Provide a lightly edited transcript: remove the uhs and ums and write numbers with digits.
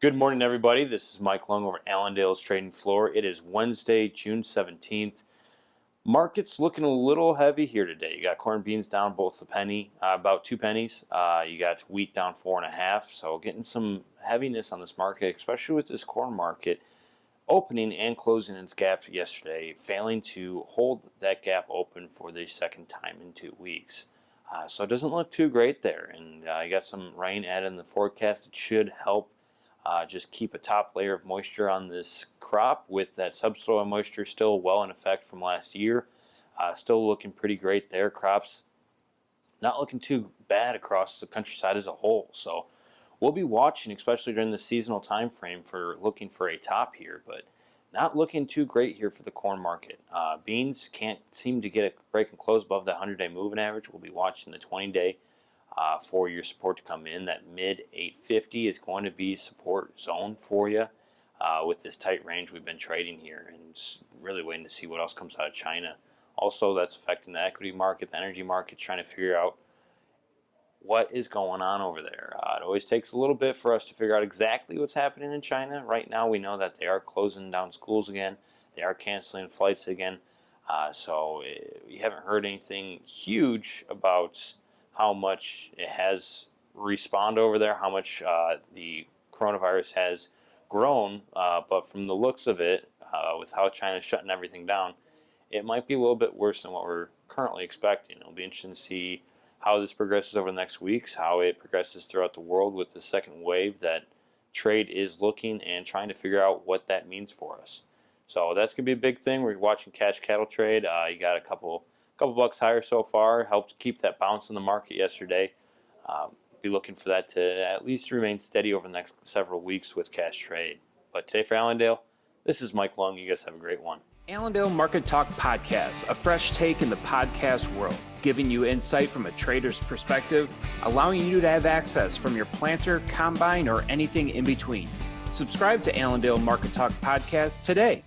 Good morning, everybody. This is Mike Lung over at Allendale's Trading Floor. It is Wednesday, June 17th. Market's looking a little heavy here today. You got corn and beans down both a penny, about 2 pennies. You got wheat down 4.5. So getting some heaviness on this market, especially with this corn market opening and closing its gap yesterday, failing to hold that gap open for the second time in 2 weeks. So it doesn't look too great there. And you got some rain added in the forecast. It should help just keep a top layer of moisture on this crop with that subsoil moisture still well in effect from last year. Still looking pretty great there. Crops not looking too bad across the countryside as a whole. So we'll be watching, especially during the seasonal time frame, for looking for a top here, but not looking too great here for the corn market. Beans can't seem to get a break and close above the 100-day moving average. We'll be watching the 20-day for your support to come in. That mid 850 is going to be support zone for you with this tight range we've been trading here, and really waiting to see what else comes out of China. Also, that's affecting the equity market, the energy market, trying to figure out what is going on over there. It always takes a little bit for us to figure out exactly what's happening in China. Right now, we know that they are closing down schools again. They are canceling flights again. So we haven't heard anything huge about how much it has responded over there, how much the coronavirus has grown. But from the looks of it, with how China's shutting everything down, it might be a little bit worse than what we're currently expecting. It'll be interesting to see how this progresses over the next weeks, how it progresses throughout the world with the second wave that trade is looking and trying to figure out what that means for us. So that's going to be a big thing. We're watching cash cattle trade. You got a couple bucks higher so far. Helped keep that bounce in the market yesterday. Be looking for that to at least remain steady over the next several weeks with cash trade. But today for Allendale, this is Mike Lung. You guys have a great one. Allendale Market Talk Podcast, a fresh take in the podcast world, giving you insight from a trader's perspective, allowing you to have access from your planter, combine, or anything in between. Subscribe to Allendale Market Talk Podcast today.